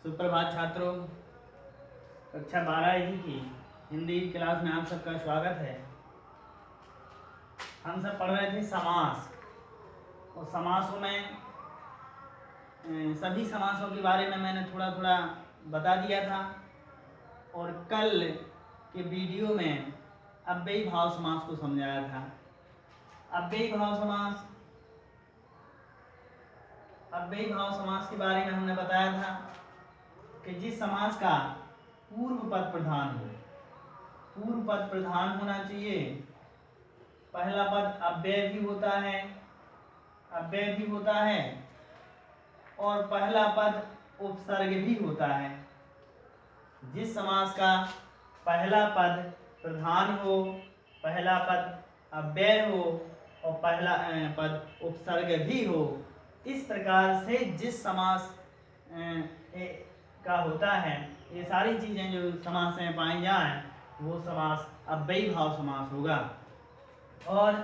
सुप्रभात छात्रों। कक्षा 12 की हिंदी क्लास में आप सबका स्वागत है। हम सब पढ़ रहे थे समास और समासों में सभी समासों के बारे में मैंने थोड़ा थोड़ा बता दिया था और कल के वीडियो में अव्ययी भाव समास को समझाया था। अव्ययी भाव समास के बारे में हमने बताया था कि जिस समास का पूर्व पद प्रधान हो, पूर्व पद प्रधान होना चाहिए। पहला पद अव्यय भी होता है और पहला पद उपसर्ग भी होता है। जिस समास का पहला पद प्रधान हो, पहला पद अव्यय हो और पहला पद उपसर्ग भी हो, इस प्रकार से जिस समास का होता है, ये सारी चीजें जो समास में पाई जाएं, वो समास अव्ययी भाव समास होगा। और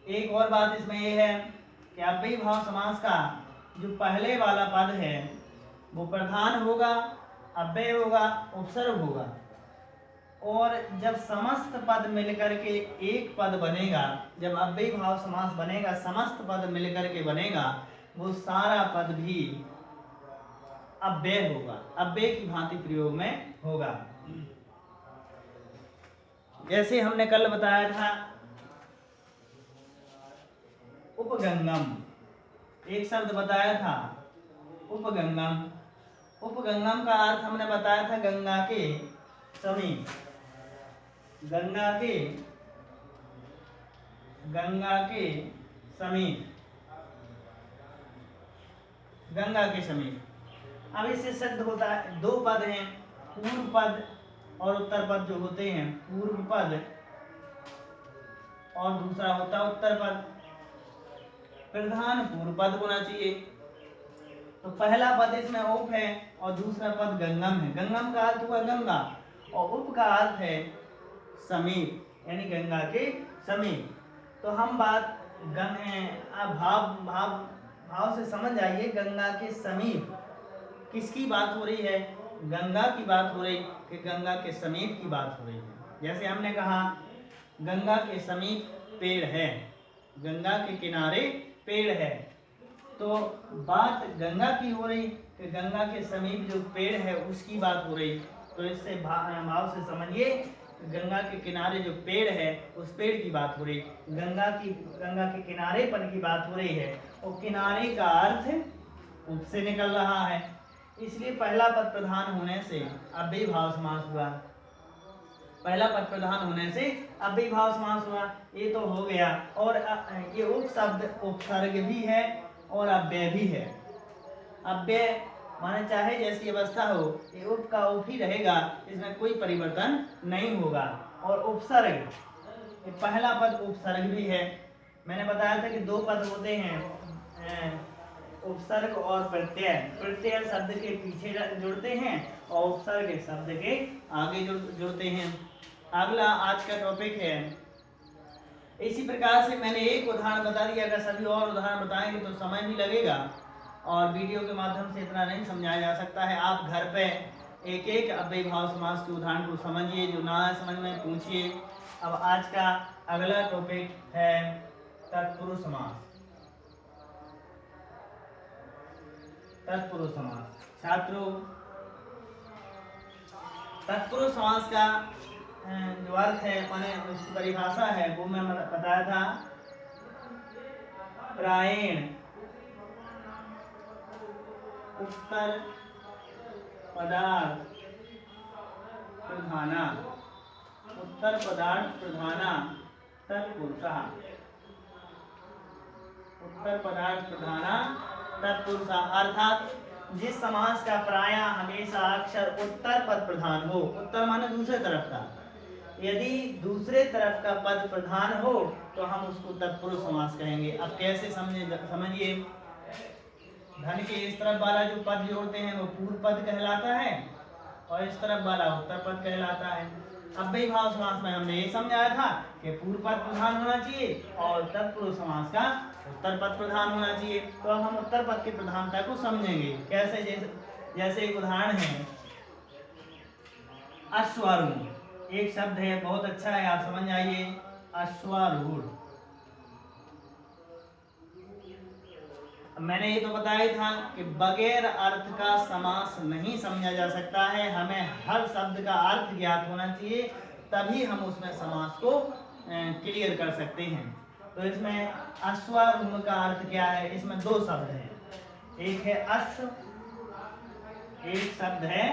एक और बात इसमें ये है कि अव्ययी भाव समास का जो पहले वाला पद है वो प्रधान होगा, अव्यय होगा, उपसर्ग होगा। और जब समस्त पद मिलकर के एक पद बनेगा, जब अव्ययी भाव समास बनेगा, समस्त पद मिलकर के बनेगा, वो सारा पद भी अव्यय होगा, अव्यय की भांति प्रयोग में होगा। जैसे हमने कल बताया था उपगंगम, एक शब्द बताया था उपगंगम। उपगंगम का अर्थ हमने बताया था गंगा के समीप, गंगा के समीप। अब इससे सिद्ध होता है, दो पद हैं, पूर्व पद और उत्तर पद जो होते हैं, पूर्व पद और दूसरा होता है उत्तर पद। प्रधान पूर्व पद होना चाहिए। तो पहला पद इसमें उप है और दूसरा पद गंगम है। गंगम का अर्थ हुआ गंगा और उप का अर्थ है समीप, यानी गंगा के समीप। तो हम बात भाव से समझ आइए, गंगा के समीप किसकी बात हो रही है? गंगा की बात हो रही कि गंगा के समीप की बात हो रही है। जैसे हमने कहा गंगा के समीप पेड़ है, गंगा के किनारे पेड़ है, तो बात गंगा की हो रही कि गंगा के समीप जो पेड़ है उसकी बात हो रही। तो इससे भाव से समझिए, गंगा के किनारे जो पेड़ है उस पेड़ की बात हो रही, गंगा के किनारे पर की बात हो रही है। और किनारे का अर्थ उप से निकल रहा है, इसलिए पहला पद प्रधान होने से अव्ययी भाव समास हुआ। पहला पद प्रधान होने से अव्ययी भाव समास हुआ। ये तो हो गया। और ये उप शब्द उपसर्ग भी है और अव्यय भी है। अव्यय माने चाहे जैसी अवस्था हो, ये उप का उप ही रहेगा, इसमें कोई परिवर्तन नहीं होगा। और उपसर्ग, ये पहला पद उपसर्ग भी है। मैंने बताया था कि दो पद होते हैं, उपसर्ग और प्रत्यय। प्रत्यय शब्द के पीछे जुड़ते हैं और उपसर्ग शब्द के आगे जुड़ते हैं। अगला आज का टॉपिक है, इसी प्रकार से मैंने एक उदाहरण बता दिया, अगर सभी और उदाहरण बताएंगे तो समय भी लगेगा और वीडियो के माध्यम से इतना नहीं समझाया जा सकता है। आप घर पे एक एक अव्ययी भाव समास के उदाहरण को समझिए, जो ना समझ में पूछिए। अब आज का अगला टॉपिक है तत्पुरुष समास। तत्पुरुष समास छात्रों, तत्पुरुष समास का जो अर्थ है, माने उसकी परिभाषा है, वो मैं बताया था। प्रायेण उत्तर पदार्थ प्रधाना, उत्तर पदार्थ प्रधाना तत्पुरुषः, उत्तर पदार्थ प्रधाना तत्पुरुषः। अर्थात जिस समास का प्रायः हमेशा अक्षर उत्तर पद प्रधान हो, उत्तर माने दूसरे तरफ का, यदि दूसरे तरफ का पद प्रधान हो तो हम उसको तत्पुरुष समास कहेंगे। अब कैसे समझिए, धन के इस तरफ वाला जो पद जोड़ते हैं वो पूर्व पद कहलाता है और इस तरफ वाला उत्तर पद कहलाता है। अव्ययी भाव समास में हमने ये समझाया था कि पूर्व पद प्रधान होना चाहिए और तत्पुरुष समास का उत्तर पद प्रधान होना चाहिए। तो अब हम उत्तर पद की प्रधानता को समझेंगे। कैसे? जैसे जैसे एक उदाहरण है अश्वारूढ़, एक शब्द है बहुत अच्छा है, आप समझ जाइए। अश्वारूढ़, मैंने ये तो बताया था कि बगैर अर्थ का समास नहीं समझा जा सकता है, हमें हर शब्द का अर्थ ज्ञात होना चाहिए, तभी हम उसमें समास को क्लियर कर सकते हैं। तो इसमें अश्वारूढ़ का अर्थ क्या है? इसमें दो शब्द हैं, एक है अश्व, एक शब्द है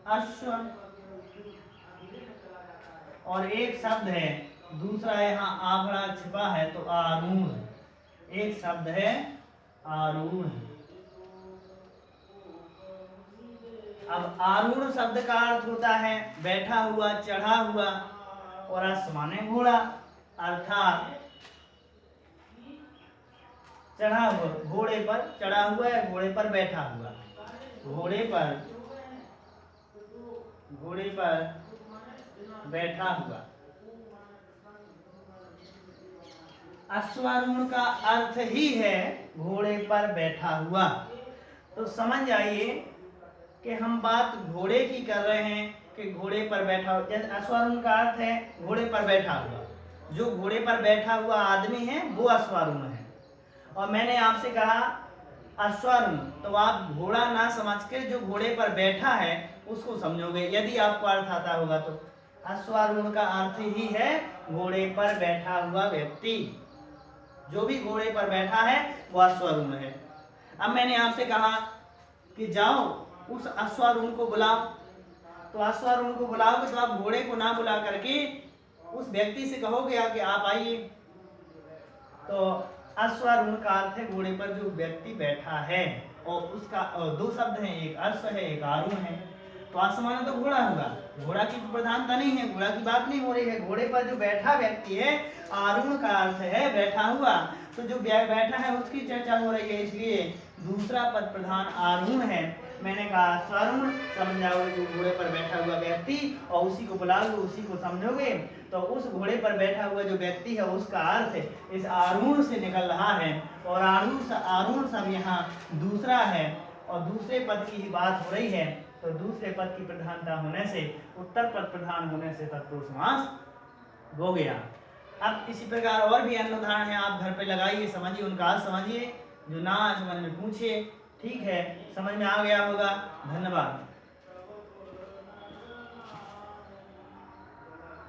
अश्व, और एक शब्द है दूसरा, यहाँ आभड़ा छिपा है तो आरूढ़, एक शब्द है आरूढ़। अब आरूढ़ शब्द का अर्थ होता है बैठा हुआ, चढ़ा हुआ, और अश्व माने घोड़ा, अर्थात चढ़ा हुआ, घोड़े पर चढ़ा हुआ या घोड़े पर बैठा हुआ, घोड़े पर बैठा हुआ। अश्वारूढ़ का अर्थ ही है घोड़े पर बैठा हुआ। तो समझ जाइए कि हम बात घोड़े की कर रहे हैं कि घोड़े पर बैठा हुआ, जैसे अश्वारूढ़ का अर्थ है घोड़े पर बैठा हुआ, जो घोड़े पर बैठा हुआ आदमी है वो अश्वारूढ़ है। और मैंने आपसे कहा अश्वारूढ़, तो आप घोड़ा ना समझ के जो घोड़े पर बैठा है उसको समझोगे, यदि आपको अर्थ आता होगा तो। अश्वारूढ़ का अर्थ ही है घोड़े पर बैठा हुआ व्यक्ति, जो भी घोड़े पर बैठा है वो अश्वारूढ़ है। अब मैंने आपसे कहा कि जाओ उस अश्वारूढ़ को बुलाओ, तो अश्वारूढ़ को बुलाओगे तो आप घोड़े को ना बुला करके उस व्यक्ति से कहोगे कि आप आइए। तो अश्वारूढ़ का अर्थ है घोड़े पर जो व्यक्ति बैठा है, और उसका दो शब्द हैं, एक अश्व है एक आरूढ़ है। तो अश्व माने तो घोड़ा होगा, घोड़ा की प्रधानता नहीं है, घोड़ा की बात नहीं हो रही है, घोड़े पर जो बैठा व्यक्ति है। आरूढ़ का अर्थ है बैठा हुआ, तो जो बैठा है उसकी चर्चा हो रही है, इसलिए दूसरा पद प्रधान आरूढ़ है। मैंने कहा अश्वारूढ़ समझ जाओगे जो घोड़े पर बैठा हुआ व्यक्ति, और उसी को बुलाओगे उसी को समझोगे, तो उस घोड़े पर बैठा हुआ जो व्यक्ति है उसका अर्थ इस आरूढ़ से निकल रहा है, और आरूढ़ सब यहाँ दूसरा है, और दूसरे पद की ही बात हो रही है, तो दूसरे पद की प्रधानता होने से, उत्तर पद प्रधान होने से तत्पुरुष समास हो गया। अब इसी प्रकार और भी अन्य उदाहरण है, आप घर पे लगाइए, समझिए, उनका अर्थ समझिए, जो ना समझ में पूछिए। ठीक है, समझ में आ गया होगा, धन्यवाद।